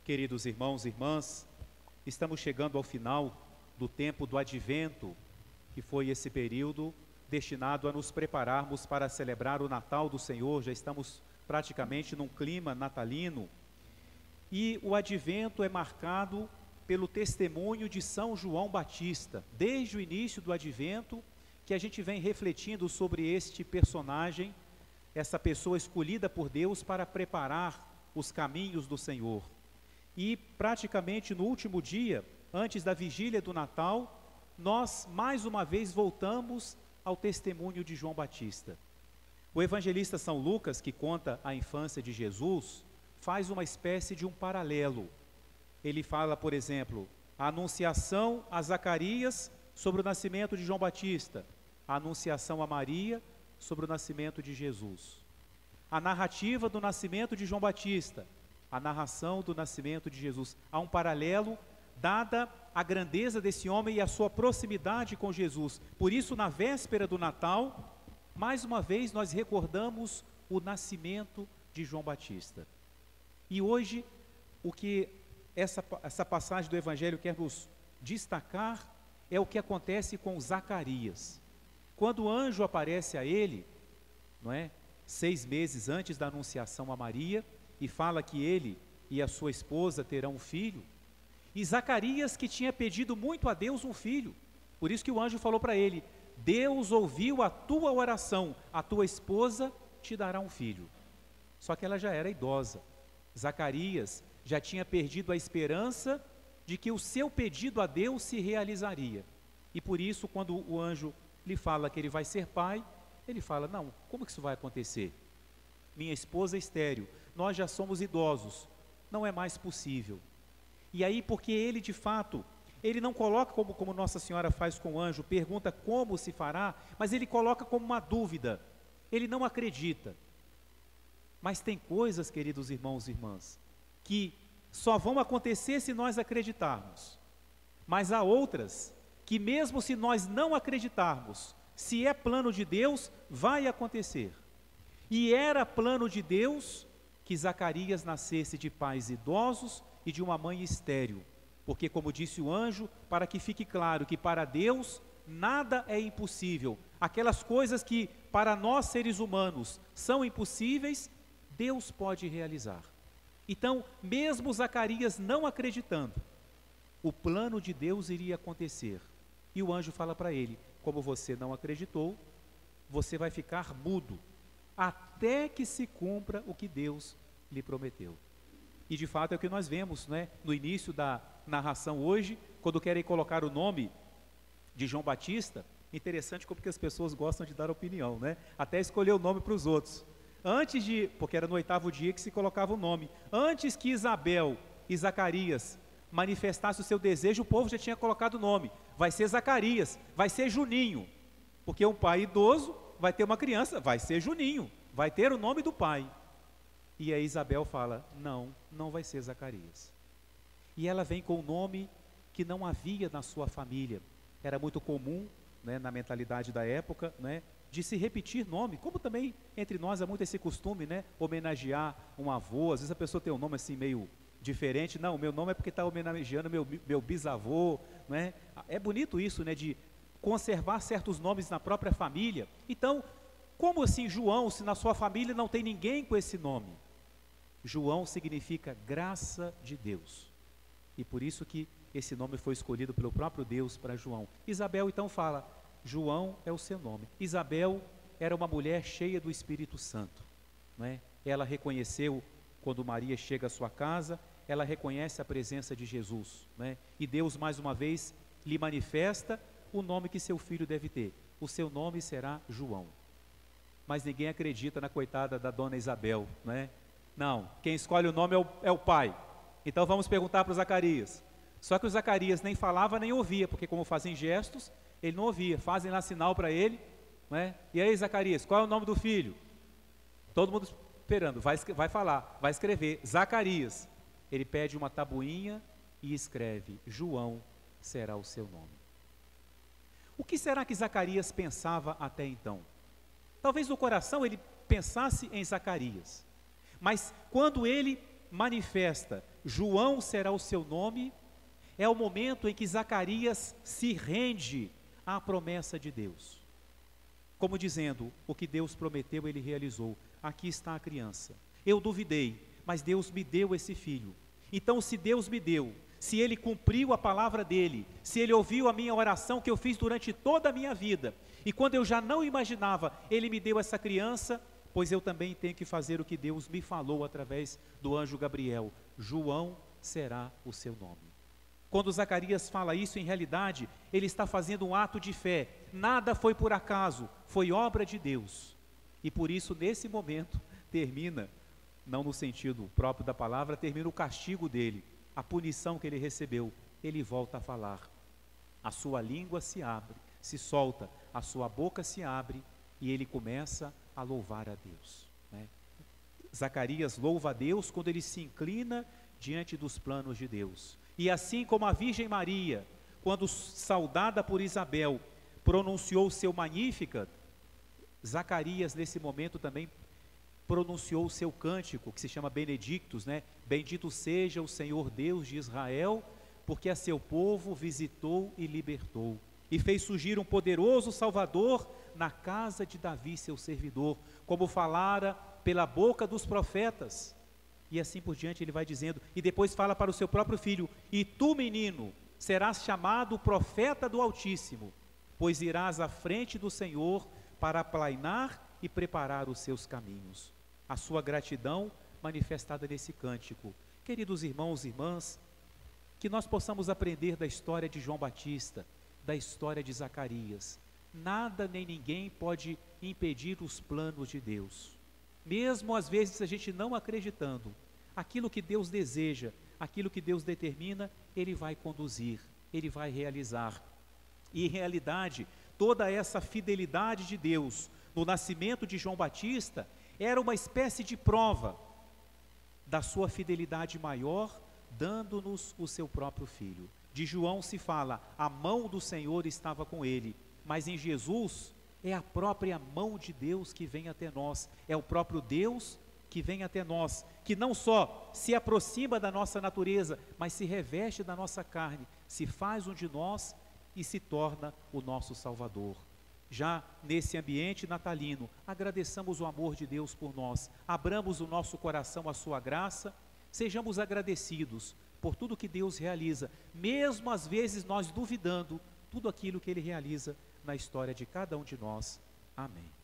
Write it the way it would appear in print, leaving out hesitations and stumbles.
Queridos irmãos e irmãs, estamos chegando ao final do tempo do Advento, que foi esse período destinado a nos prepararmos para celebrar o Natal do Senhor. Já estamos praticamente num clima natalino, e o Advento é marcado pelo testemunho de São João Batista. Desde o início do Advento, que a gente vem refletindo sobre este personagem, essa pessoa escolhida por Deus para preparar os caminhos do Senhor. E praticamente no último dia, antes da vigília do Natal, nós mais uma vez voltamos ao testemunho de João Batista. O evangelista São Lucas, que conta a infância de Jesus, faz uma espécie de um paralelo. Ele fala, por exemplo, a anunciação a Zacarias sobre o nascimento de João Batista, a anunciação a Maria sobre o nascimento de Jesus. A narrativa do nascimento de João Batista, a narração do nascimento de Jesus. Há um paralelo, dada a grandeza desse homem e a sua proximidade com Jesus. Por isso, na véspera do Natal, mais uma vez nós recordamos o nascimento de João Batista. E hoje, o que essa passagem do Evangelho quer nos destacar é o que acontece com Zacarias. Quando o anjo aparece a ele, não é? 6 meses antes da anunciação a Maria, e fala que ele e a sua esposa terão um filho, e Zacarias, que tinha pedido muito a Deus um filho, por isso que o anjo falou para ele: Deus ouviu a tua oração, a tua esposa te dará um filho. Só que ela já era idosa. Zacarias já tinha perdido a esperança de que o seu pedido a Deus se realizaria, e por isso, quando o anjo lhe fala que ele vai ser pai, ele fala: não, como que isso vai acontecer? Minha esposa é estéril, nós já somos idosos, não é mais possível. E aí, porque ele de fato, ele não coloca como Nossa Senhora faz com o anjo, pergunta como se fará, mas ele coloca como uma dúvida, ele não acredita. Mas tem coisas, queridos irmãos e irmãs, que só vão acontecer se nós acreditarmos. Mas há outras que, mesmo se nós não acreditarmos, se é plano de Deus, vai acontecer. E era plano de Deus que Zacarias nascesse de pais idosos e de uma mãe estéril, porque, como disse o anjo, para que fique claro que para Deus nada é impossível. Aquelas coisas que para nós seres humanos são impossíveis, Deus pode realizar. Então, mesmo Zacarias não acreditando, o plano de Deus iria acontecer. E o anjo fala para ele: como você não acreditou, você vai ficar mudo, até que se cumpra o que Deus lhe prometeu. E de fato é o que nós vemos, né, no início da narração hoje, quando querem colocar o nome de João Batista. Interessante como que as pessoas gostam de dar opinião, né? Até escolher o nome para os outros. Porque era no 8º dia que se colocava o nome. Antes que Isabel e Zacarias manifestassem o seu desejo, o povo já tinha colocado o nome. Vai ser Zacarias, vai ser Juninho, porque um pai idoso vai ter uma criança, vai ser Juninho, vai ter o nome do pai. E aí Isabel fala: não vai ser Zacarias. E ela vem com um nome que não havia na sua família. Era muito comum, né, na mentalidade da época, né, de se repetir nome, como também entre nós há muito esse costume, né, homenagear um avô. Às vezes a pessoa tem um nome assim meio diferente. Não, meu nome é porque está homenageando meu bisavô, né? É bonito isso, né, de conservar certos nomes na própria família. Então, como assim João, se na sua família não tem ninguém com esse nome? João significa graça de Deus, e por isso que esse nome foi escolhido pelo próprio Deus para João. Isabel então fala: João é o seu nome. Isabel era uma mulher cheia do Espírito Santo, né? Ela reconheceu, quando Maria chega à sua casa, ela reconhece a presença de Jesus, né? E Deus mais uma vez lhe manifesta o nome que seu filho deve ter. O seu nome será João. Mas ninguém acredita na coitada da dona Isabel, né? Não, quem escolhe o nome é o pai. Então vamos perguntar para o Zacarias. Só que o Zacarias nem falava nem ouvia, porque como fazem gestos, ele não ouvia. Fazem lá sinal para ele, né? E aí, Zacarias, qual é o nome do filho? Todo mundo esperando. Vai falar, vai escrever Zacarias. Ele pede uma tabuinha e escreve: João será o seu nome. O que será que Zacarias pensava até então? Talvez no coração ele pensasse em Zacarias, mas quando ele manifesta João será o seu nome, é o momento em que Zacarias se rende à promessa de Deus. Como dizendo, o que Deus prometeu, ele realizou. Aqui está a criança. Eu duvidei, mas Deus me deu esse filho. Então, se Deus me deu, se Ele cumpriu a palavra dEle, se Ele ouviu a minha oração que eu fiz durante toda a minha vida, e quando eu já não imaginava, Ele me deu essa criança, pois eu também tenho que fazer o que Deus me falou através do anjo Gabriel. João será o seu nome. Quando Zacarias fala isso, em realidade, ele está fazendo um ato de fé. Nada foi por acaso, foi obra de Deus. E por isso, nesse momento, termina, não no sentido próprio da palavra, termina o castigo dele, a punição que ele recebeu. Ele volta a falar. A sua língua se abre, se solta, a sua boca se abre e ele começa a louvar a Deus, né? Zacarias louva a Deus quando ele se inclina diante dos planos de Deus. E assim como a Virgem Maria, quando saudada por Isabel, pronunciou o seu Magnificat, Zacarias nesse momento também pronunciou o seu cântico, que se chama Benedictus, né? Bendito seja o Senhor Deus de Israel, porque a seu povo visitou e libertou, e fez surgir um poderoso Salvador na casa de Davi, seu servidor, como falara pela boca dos profetas. E assim por diante ele vai dizendo, e depois fala para o seu próprio filho: e tu, menino, serás chamado profeta do Altíssimo, pois irás à frente do Senhor para aplainar e preparar os seus caminhos. A sua gratidão manifestada nesse cântico. Queridos irmãos e irmãs, que nós possamos aprender da história de João Batista, da história de Zacarias. Nada nem ninguém pode impedir os planos de Deus. Mesmo às vezes a gente não acreditando, aquilo que Deus deseja, aquilo que Deus determina, Ele vai conduzir, Ele vai realizar. E em realidade, toda essa fidelidade de Deus no nascimento de João Batista era uma espécie de prova da sua fidelidade maior, dando-nos o seu próprio filho. De João se fala, a mão do Senhor estava com ele, mas em Jesus é a própria mão de Deus que vem até nós, é o próprio Deus que vem até nós, que não só se aproxima da nossa natureza, mas se reveste da nossa carne, se faz um de nós e se torna o nosso Salvador. Já nesse ambiente natalino, agradeçamos o amor de Deus por nós, abramos o nosso coração à sua graça, sejamos agradecidos por tudo que Deus realiza, mesmo às vezes nós duvidando tudo aquilo que Ele realiza na história de cada um de nós. Amém.